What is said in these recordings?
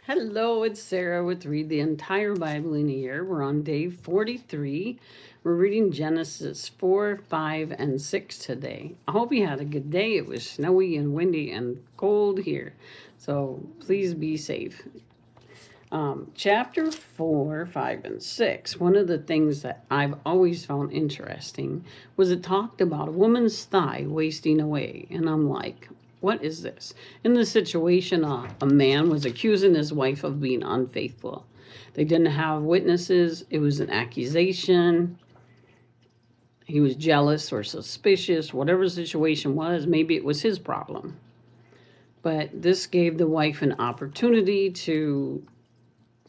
Hello, it's Sarah with Read the Entire Bible in a Year. We're on day 43. We're reading Genesis 4, 5, and 6 today. I hope you had a good day. It was snowy and windy and cold here, so please be safe. Chapter 4, 5, and 6, one of the things that I've always found interesting was it talked about a woman's thigh wasting away. And I'm like, what is this? In this situation, a man was accusing his wife of being unfaithful. They didn't have witnesses, it was an accusation. He was jealous or suspicious, whatever the situation was, maybe it was his problem. But this gave the wife an opportunity to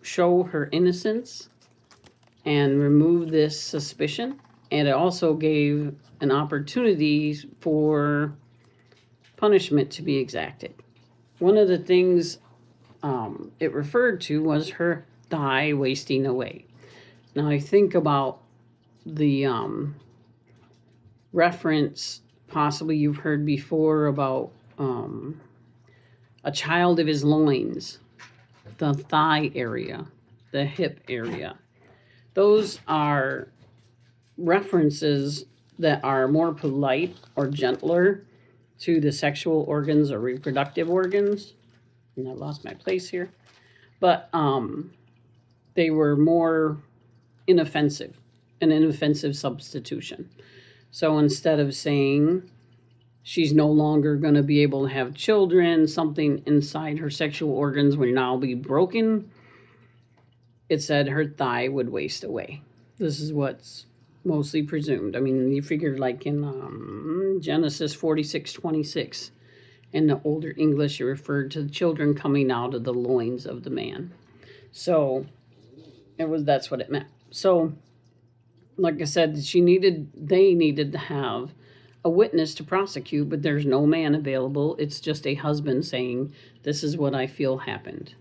show her innocence and remove this suspicion. And it also gave an opportunity for punishment to be exacted. One of the things it referred to was her thigh wasting away. Now I think about the reference possibly you've heard before about a child of his loins, the thigh area, the hip area. Those are references that are more polite or gentler to the sexual organs or reproductive organs. And I lost my place here. But they were more inoffensive, an inoffensive substitution. So instead of saying she's no longer going to be able to have children, something inside her sexual organs will now be broken, it said her thigh would waste away. This is what's mostly presumed. I mean, you figure like in Genesis 46:26, in the older English, it referred to the children coming out of the loins of the man. So that's what it meant. So, like I said, they needed to have a witness to prosecute, but there's no man available. It's just a husband saying, this is what I feel happened.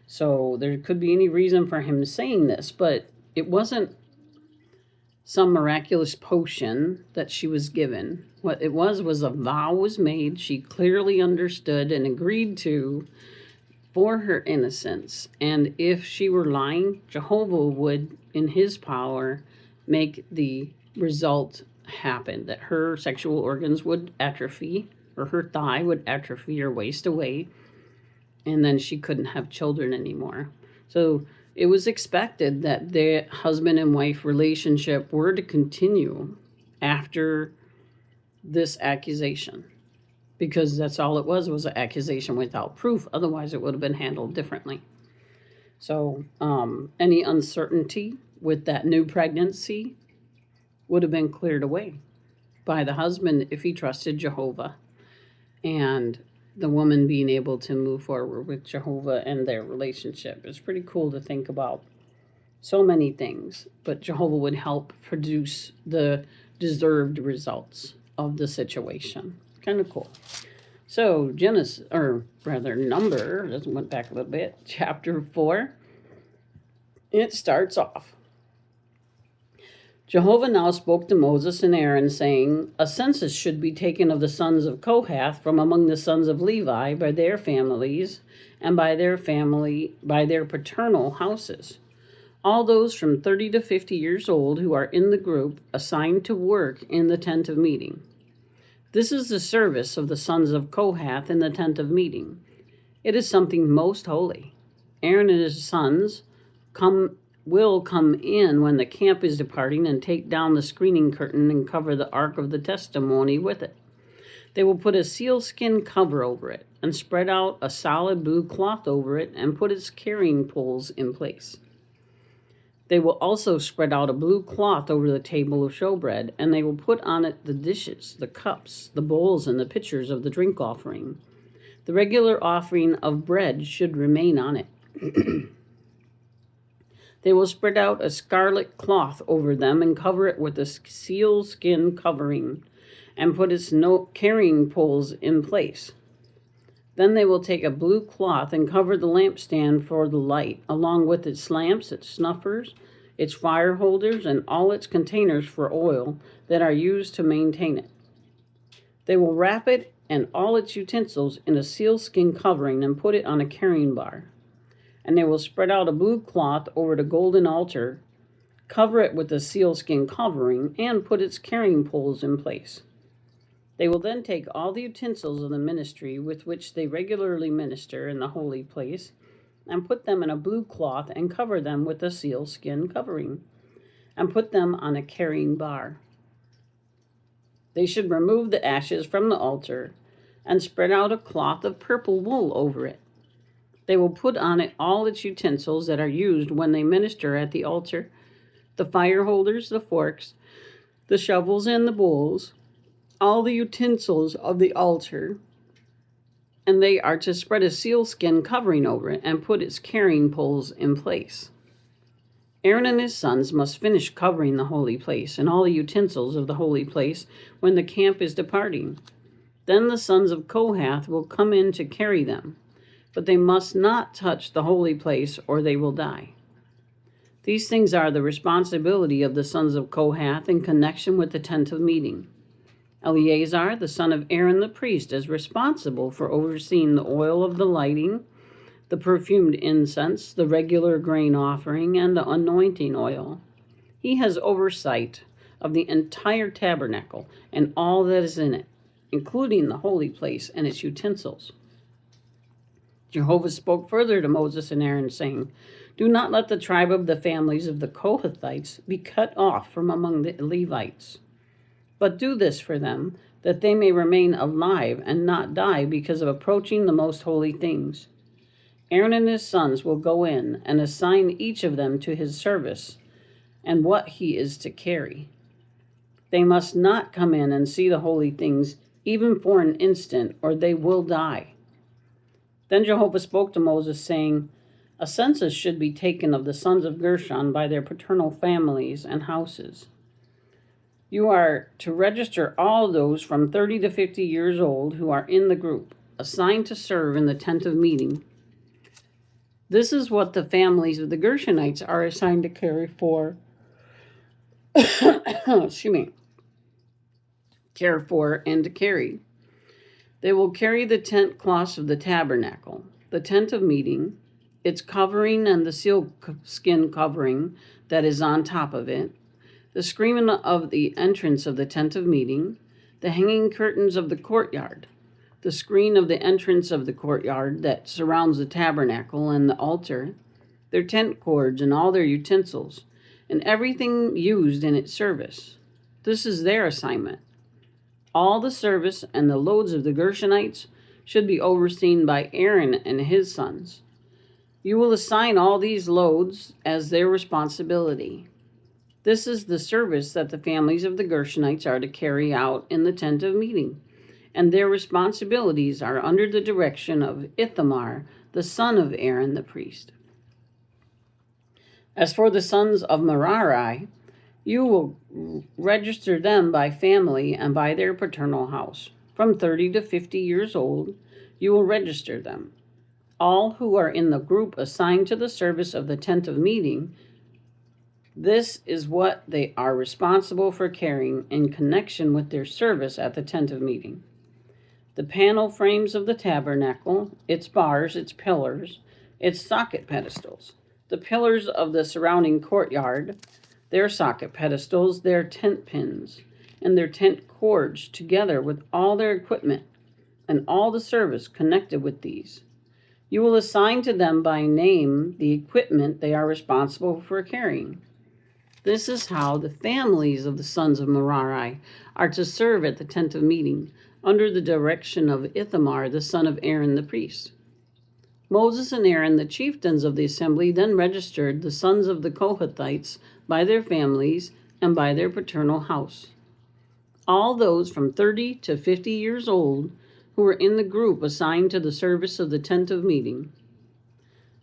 So there could be any reason for him saying this, but it wasn't some miraculous potion that she was given. What it was a vow was made. She clearly understood and agreed to for her innocence. And if she were lying, Jehovah would, in his power, make the result happen, that her sexual organs would atrophy, or her thigh would atrophy or waste away, and then she couldn't have children anymore. So it was expected that the husband and wife relationship were to continue after this accusation, because that's all it was an accusation without proof. Otherwise, it would have been handled differently. So any uncertainty with that new pregnancy would have been cleared away by the husband if he trusted Jehovah, and the woman being able to move forward with Jehovah and their relationship. It's pretty cool to think about so many things, but Jehovah would help produce the deserved results of the situation. Kind of cool. So Genesis, or rather Number, just went back a little bit, chapter 4, it starts off. Jehovah now spoke to Moses and Aaron, saying, a census should be taken of the sons of Kohath from among the sons of Levi by their families and by their paternal houses. All those from 30 to 50 years old who are in the group assigned to work in the tent of meeting. This is the service of the sons of Kohath in the tent of meeting. It is something most holy. Aaron and his sons will come in when the camp is departing and take down the screening curtain and cover the ark of the testimony with it. They will put a sealskin cover over it and spread out a solid blue cloth over it and put its carrying poles in place. They will also spread out a blue cloth over the table of showbread, and they will put on it the dishes, the cups, the bowls, and the pitchers of the drink offering. The regular offering of bread should remain on it. They will spread out a scarlet cloth over them and cover it with a sealskin covering and put its carrying poles in place. Then they will take a blue cloth and cover the lampstand for the light, along with its lamps, its snuffers, its fire holders, and all its containers for oil that are used to maintain it. They will wrap it and all its utensils in a sealskin covering and put it on a carrying bar. and they will spread out a blue cloth over the golden altar, cover it with a sealskin covering, and put its carrying poles in place. They will then take all the utensils of the ministry with which they regularly minister in the holy place and put them in a blue cloth and cover them with a sealskin covering and put them on a carrying bar. They should remove the ashes from the altar and spread out a cloth of purple wool over it. They will put on it all its utensils that are used when they minister at the altar, the fire holders, the forks, the shovels, and the bowls, all the utensils of the altar, and they are to spread a sealskin covering over it and put its carrying poles in place. Aaron and his sons must finish covering the holy place and all the utensils of the holy place when the camp is departing. Then the sons of Kohath will come in to carry them, but they must not touch the holy place or they will die. These things are the responsibility of the sons of Kohath in connection with the tent of meeting. Eleazar, the son of Aaron the priest, is responsible for overseeing the oil of the lighting, the perfumed incense, the regular grain offering, and the anointing oil. He has oversight of the entire tabernacle and all that is in it, including the holy place and its utensils. Jehovah spoke further to Moses and Aaron, saying, "Do not let the tribe of the families of the Kohathites be cut off from among the Levites. But do this for them, that they may remain alive and not die because of approaching the most holy things. Aaron and his sons will go in and assign each of them to his service and what he is to carry. They must not come in and see the holy things even for an instant, or they will die." Then Jehovah spoke to Moses, saying, "A census should be taken of the sons of Gershon by their paternal families and houses. You are to register all those from 30 to 50 years old who are in the group, assigned to serve in the tent of meeting. This is what the families of the Gershonites are assigned to carry for, care for and to carry. They will carry the tent cloths of the tabernacle, the tent of meeting, its covering and the sealskin covering that is on top of it, the screen of the entrance of the tent of meeting, the hanging curtains of the courtyard, the screen of the entrance of the courtyard that surrounds the tabernacle and the altar, their tent cords and all their utensils, and everything used in its service. This is their assignment. All the service and the loads of the Gershonites should be overseen by Aaron and his sons. You will assign all these loads as their responsibility. This is the service that the families of the Gershonites are to carry out in the tent of meeting, and their responsibilities are under the direction of Ithamar, the son of Aaron the priest. As for the sons of Merari, you will register them by family and by their paternal house. From 30 to 50 years old, you will register them. All who are in the group assigned to the service of the tent of meeting, this is what they are responsible for carrying in connection with their service at the tent of meeting: the panel frames of the tabernacle, its bars, its pillars, its socket pedestals, the pillars of the surrounding courtyard, their socket pedestals, their tent pins, and their tent cords, together with all their equipment and all the service connected with these. You will assign to them by name the equipment they are responsible for carrying. This is how the families of the sons of Merari are to serve at the tent of meeting, under the direction of Ithamar, the son of Aaron the priest. Moses and Aaron, the chieftains of the assembly, then registered the sons of the Kohathites by their families and by their paternal house. All those from 30 to 50 years old who were in the group assigned to the service of the tent of meeting.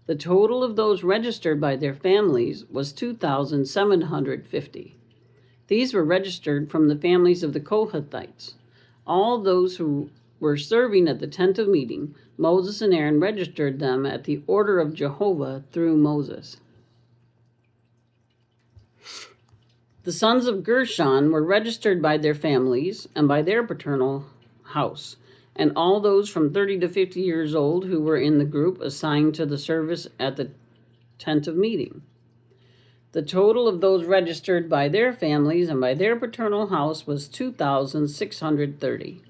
The total of those registered by their families was 2,750. These were registered from the families of the Kohathites. All those who were serving at the tent of meeting, Moses and Aaron registered them at the order of Jehovah through Moses. The sons of Gershon were registered by their families and by their paternal house. and all those from 30 to 50 years old who were in the group assigned to the service at the tent of meeting. The total of those registered by their families and by their paternal house was 2,630.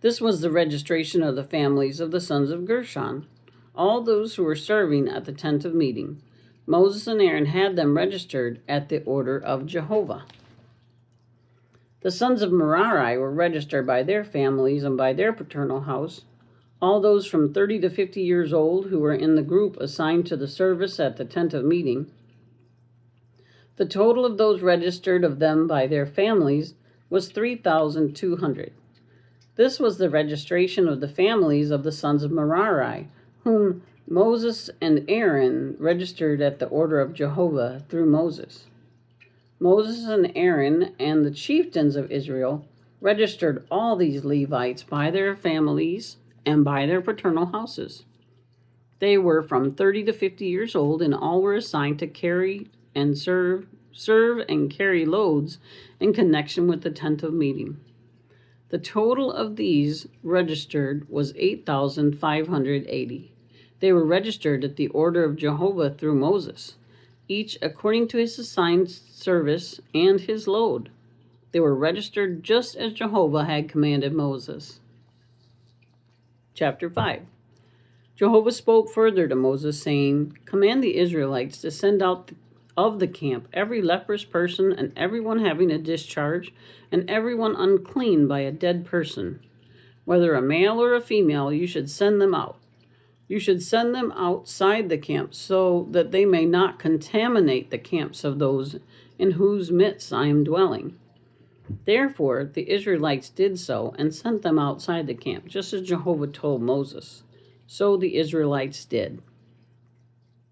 This was the registration of the families of the sons of Gershon, all those who were serving at the tent of meeting. Moses and Aaron had them registered at the order of Jehovah. The sons of Merari were registered by their families and by their paternal house, all those from 30 to 50 years old who were in the group assigned to the service at the tent of meeting. The total of those registered of them by their families was 3,200. This was the registration of the families of the sons of Merari, whom Moses and Aaron registered at the order of Jehovah through Moses. Moses and Aaron and the chieftains of Israel registered all these Levites by their families and by their paternal houses. They were from 30 to 50 years old, and all were assigned to carry and serve and carry loads in connection with the tent of meeting. The total of these registered was 8,580. They were registered at the order of Jehovah through Moses, each according to his assigned service and his load. They were registered just as Jehovah had commanded Moses. Chapter 5. Jehovah spoke further to Moses, saying, "Command the Israelites to send out of the camp every leprous person and everyone having a discharge and everyone unclean by a dead person. Whether a male or a female, you should send them out. You should send them outside the camp so that they may not contaminate the camps of those in whose midst I am dwelling." Therefore the Israelites did so and sent them outside the camp, just as Jehovah told Moses. So the Israelites did.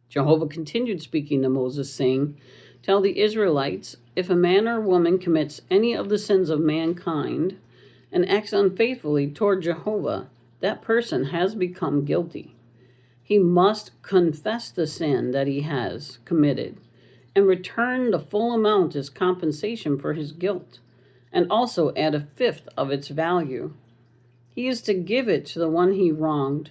Jehovah continued speaking to Moses, saying, "Tell the Israelites, if a man or woman commits any of the sins of mankind and acts unfaithfully toward Jehovah, that person has become guilty. He must confess the sin that he has committed and return the full amount as compensation for his guilt, and also add a fifth of its value. He is to give it to the one he wronged.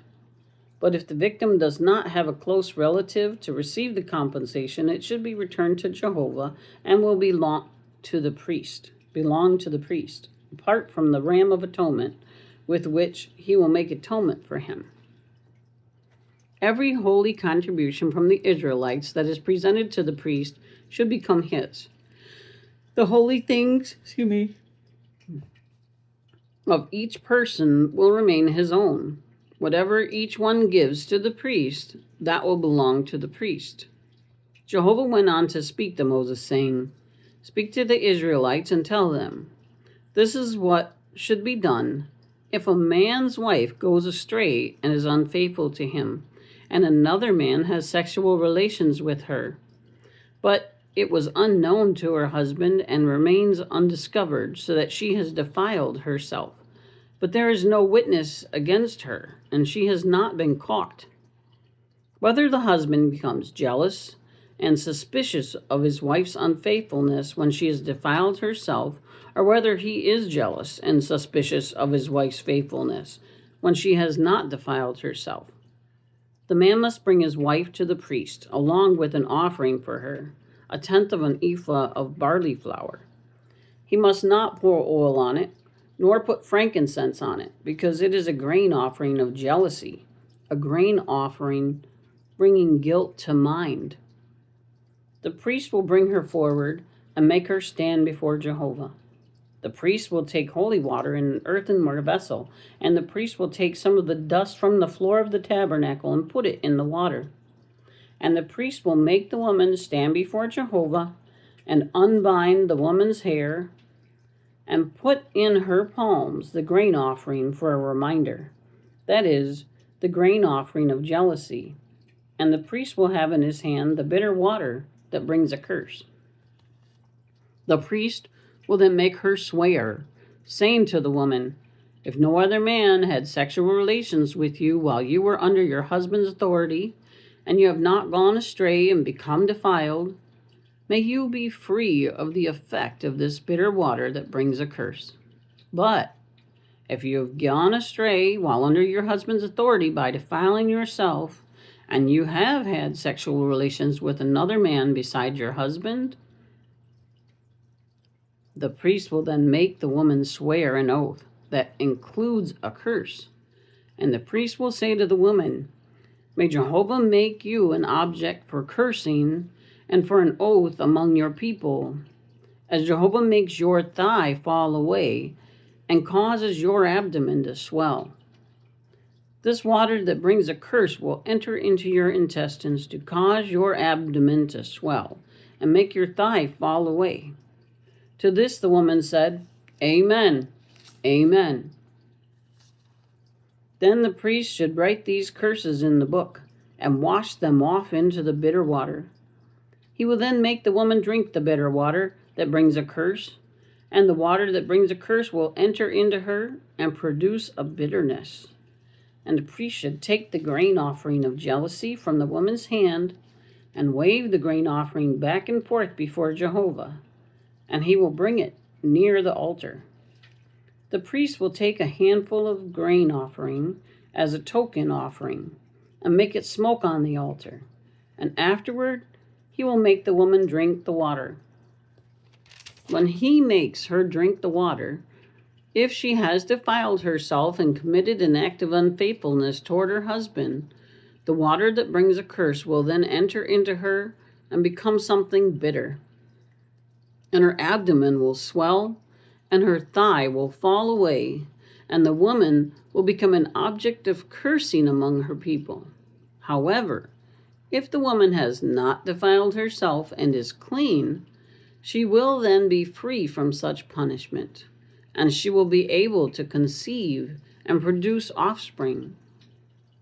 But if the victim does not have a close relative to receive the compensation, it should be returned to Jehovah and will belong to the priest, apart from the ram of atonement with which he will make atonement for him. Every holy contribution from the Israelites that is presented to the priest should become his. The holy things, of each person will remain his own. Whatever each one gives to the priest, that will belong to the priest." Jehovah went on to speak to Moses, saying, "Speak to the Israelites and tell them, this is what should be done if a man's wife goes astray and is unfaithful to him, and another man has sexual relations with her, but it was unknown to her husband and remains undiscovered, so that she has defiled herself. But there is no witness against her, and she has not been caught. Whether the husband becomes jealous and suspicious of his wife's unfaithfulness when she has defiled herself, or whether he is jealous and suspicious of his wife's faithfulness when she has not defiled herself, the man must bring his wife to the priest, along with an offering for her, 1/10 of an ephah of barley flour. He must not pour oil on it, nor put frankincense on it, because it is a grain offering of jealousy, a grain offering bringing guilt to mind. The priest will bring her forward and make her stand before Jehovah. The priest will take holy water in an earthenware vessel, and the priest will take some of the dust from the floor of the tabernacle and put it in the water. And the priest will make the woman stand before Jehovah and unbind the woman's hair and put in her palms the grain offering for a reminder, that is, the grain offering of jealousy. And the priest will have in his hand the bitter water that brings a curse. The priest will then make her swear, saying to the woman, "If no other man had sexual relations with you while you were under your husband's authority, and you have not gone astray and become defiled, may you be free of the effect of this bitter water that brings a curse. But If you have gone astray while under your husband's authority by defiling yourself, and you have had sexual relations with another man besides your husband, the priest will then make the woman swear an oath that includes a curse. And the priest will say to the woman, "May Jehovah make you an object for cursing and for an oath among your people, as Jehovah makes your thigh fall away and causes your abdomen to swell. This water that brings a curse will enter into your intestines to cause your abdomen to swell and make your thigh fall away." To this the woman said, "Amen, amen." Then the priest should write these curses in the book and wash them off into the bitter water. He will then make the woman drink the bitter water that brings a curse, and the water that brings a curse will enter into her and produce a bitterness. And the priest should take the grain offering of jealousy from the woman's hand and wave the grain offering back and forth before Jehovah, and he will bring it near the altar. The priest will take a handful of grain offering as a token offering and make it smoke on the altar, and afterward he will make the woman drink the water. When he makes her drink the water, if she has defiled herself and committed an act of unfaithfulness toward her husband, the water that brings a curse will then enter into her and become something bitter. And her abdomen will swell, and her thigh will fall away, and the woman will become an object of cursing among her people. However, if the woman has not defiled herself and is clean, she will then be free from such punishment, and she will be able to conceive and produce offspring.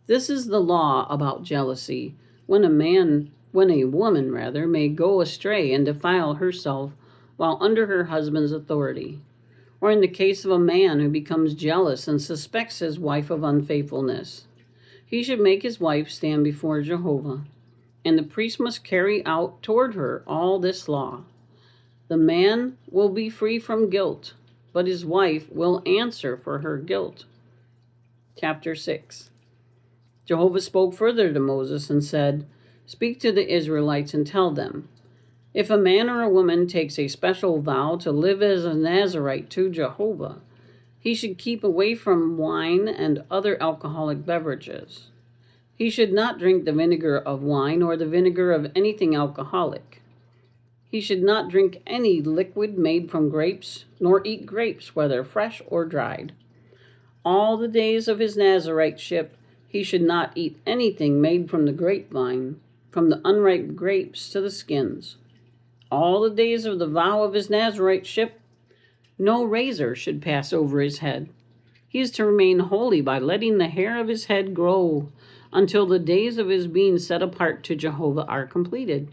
This is the law about jealousy, when a woman may go astray and defile herself while under her husband's authority, or in the case of a man who becomes jealous and suspects his wife of unfaithfulness. He should make his wife stand before Jehovah, and the priest must carry out toward her all this law. The man will be free from guilt, but his wife will answer for her guilt. Chapter 6. Jehovah spoke further to Moses and said, "Speak to the Israelites and tell them, if a man or a woman takes a special vow to live as a Nazirite to Jehovah, he should keep away from wine and other alcoholic beverages. He should not drink the vinegar of wine or the vinegar of anything alcoholic. He should not drink any liquid made from grapes, nor eat grapes, whether fresh or dried. All the days of his Naziriteship, he should not eat anything made from the grapevine, from the unripe grapes to the skins. All the days of the vow of his Naziriteship, no razor should pass over his head. He is to remain holy by letting the hair of his head grow until the days of his being set apart to Jehovah are completed.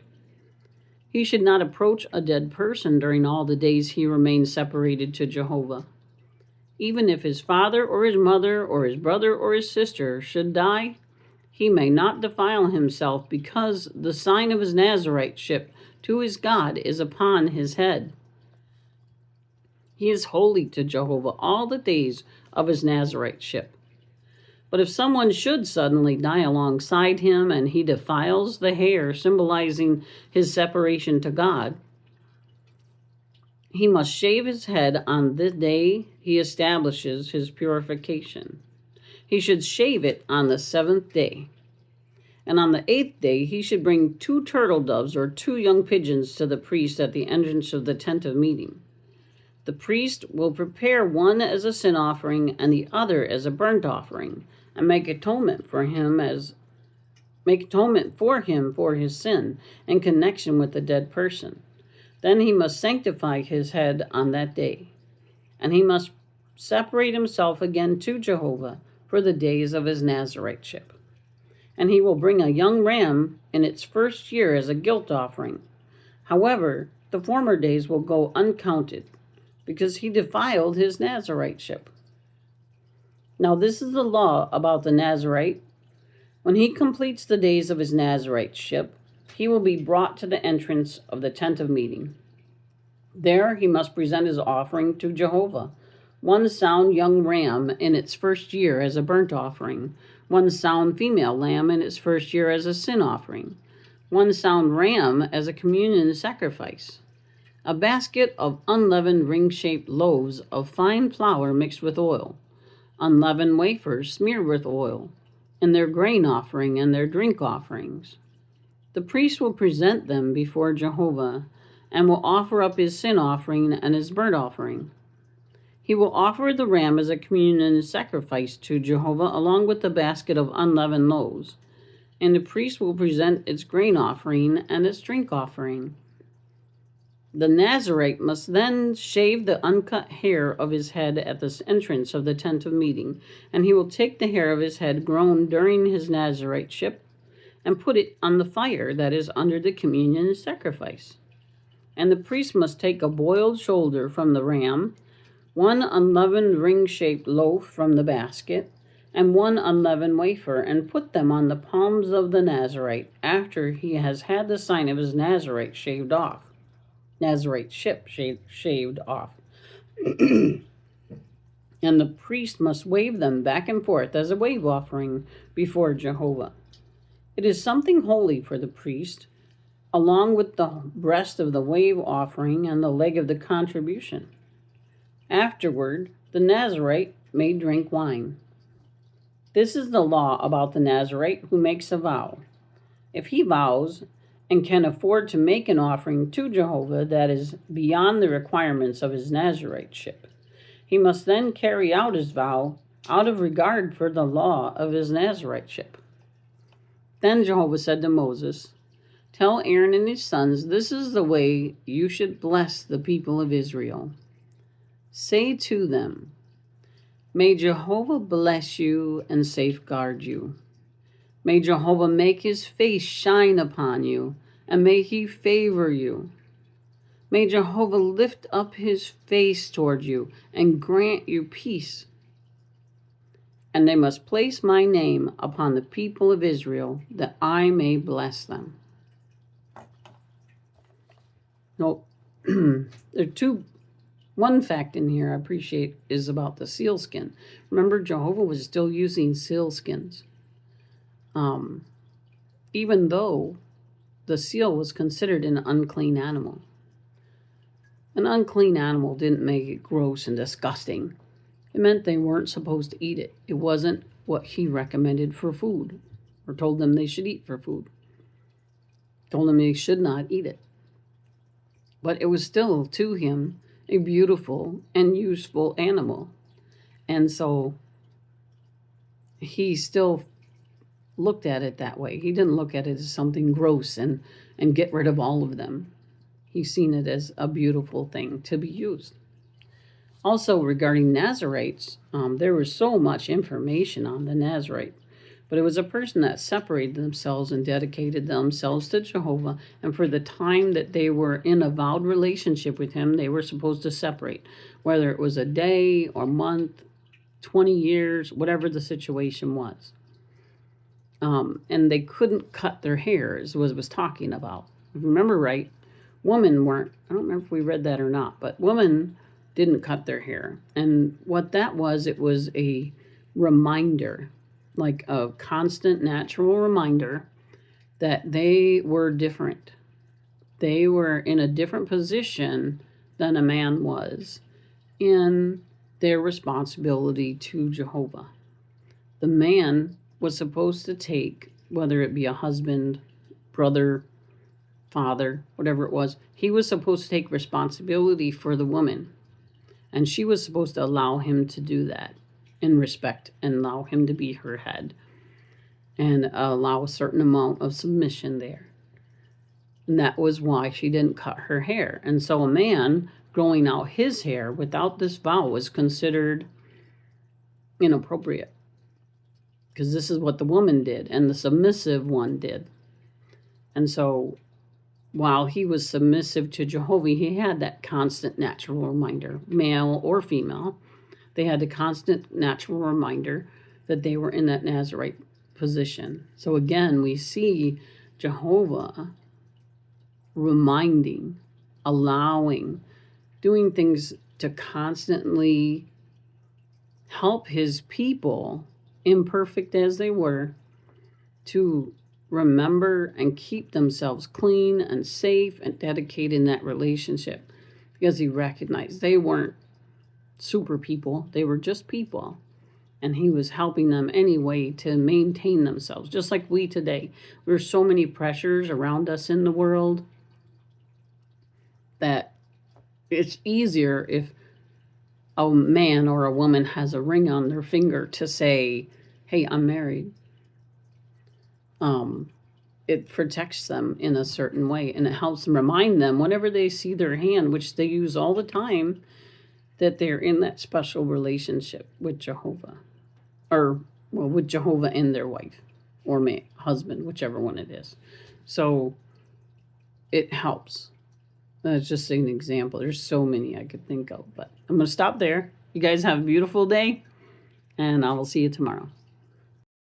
He should not approach a dead person during all the days he remains separated to Jehovah. Even if his father or his mother or his brother or his sister should die, he may not defile himself because the sign of his Naziriteship to his God is upon his head. He is holy to Jehovah all the days of his Naziriteship. But if someone should suddenly die alongside him and he defiles the hair symbolizing his separation to God, he must shave his head on the day he establishes his purification. He should shave it on the 7th day. And on the 8th day, he should bring 2 turtle doves or 2 young pigeons to the priest at the entrance of the tent of meeting. The priest will prepare one as a sin offering and the other as a burnt offering, and make atonement for him for his sin in connection with the dead person. Then he must sanctify his head on that day, and he must separate himself again to Jehovah for the days of his Naziriteship. And he will bring a young ram in its first year as a guilt offering. However, the former days will go uncounted, because he defiled his Naziriteship. Now this is the law about the Nazirite. When he completes the days of his Naziriteship, he will be brought to the entrance of the tent of meeting. There he must present his offering to Jehovah, one sound young ram in its first year as a burnt offering, one sound female lamb in its first year as a sin offering, one sound ram as a communion sacrifice, a basket of unleavened ring-shaped loaves of fine flour mixed with oil, unleavened wafers smeared with oil, and their grain offering and their drink offerings. The priest will present them before Jehovah and will offer up his sin offering and his burnt offering. He will offer the ram as a communion sacrifice to Jehovah along with the basket of unleavened loaves, and the priest will present its grain offering and its drink offering. The Nazarite must then shave the uncut hair of his head at the entrance of the tent of meeting, and he will take the hair of his head grown during his Nazariteship and put it on the fire that is under the communion sacrifice. And the priest must take a boiled shoulder from the ram, one unleavened ring-shaped loaf from the basket, and one unleavened wafer, and put them on the palms of the Nazarite after he has had the sign of his Nazarite shaved off. Nazariteship shaved off. And the priest must wave them back and forth as a wave offering before Jehovah. It is something holy for the priest, along with the breast of the wave offering and the leg of the contribution. Afterward, the Nazarite may drink wine. This is the law about the Nazarite who makes a vow. If he vows and can afford to make an offering to Jehovah that is beyond the requirements of his Nazariteship, he must then carry out his vow out of regard for the law of his Nazariteship. Then Jehovah said to Moses, "Tell Aaron and his sons, this is the way you should bless the people of Israel. Say to them, may Jehovah bless you and safeguard you. May Jehovah make his face shine upon you, and may he favor you. May Jehovah lift up his face toward you and grant you peace. And they must place my name upon the people of Israel, that I may bless them." No, there are one fact in here I appreciate is about the sealskin. Remember, Jehovah was still using sealskins. Even though the seal was considered an unclean animal. An unclean animal didn't make it gross and disgusting. It meant they weren't supposed to eat it. It wasn't what he recommended for food, or told them they should eat for food. Told them they should not eat it. But it was still, to him, a beautiful and useful animal. And so he still looked at it that way. He didn't look at it as something gross and get rid of all of them. He's seen it as a beautiful thing to be used. Also, regarding Nazarites, there was so much information on the Nazarite, but it was a person that separated themselves and dedicated themselves to Jehovah, and for the time that they were in a vowed relationship with him, they were supposed to separate, whether it was a day or month, 20 years, whatever the situation was. And they couldn't cut their hair, is what it was talking about. If you remember right, women weren't, I don't remember if we read that or not, but women didn't cut their hair. And what that was, it was a reminder, like a constant natural reminder that they were different. They were in a different position than a man was in their responsibility to Jehovah. The man was supposed to take, whether it be a husband, brother, father, whatever it was, he was supposed to take responsibility for the woman. And she was supposed to allow him to do that in respect and allow him to be her head and allow a certain amount of submission there. And that was why she didn't cut her hair. And so a man growing out his hair without this vow was considered inappropriate, because this is what the woman did and the submissive one did. And so while he was submissive to Jehovah, he had that constant natural reminder, male or female. They had the constant natural reminder that they were in that Nazarite position. So again, we see Jehovah reminding, allowing, doing things to constantly help his people, imperfect as they were, to remember and keep themselves clean and safe and dedicated in that relationship, because he recognized they weren't super people, they were just people. And he was helping them anyway to maintain themselves, just like we today. There's so many pressures around us in the world that it's easier if a man or a woman has a ring on their finger to say, hey, I'm married. It protects them in a certain way, and it helps them remind them whenever they see their hand, which they use all the time, that they're in that special relationship with Jehovah, or well, with Jehovah and their wife or husband, whichever one it is. So it helps. That's just an example. There's so many I could think of, but I'm going to stop there. You guys have a beautiful day, and I will see you tomorrow.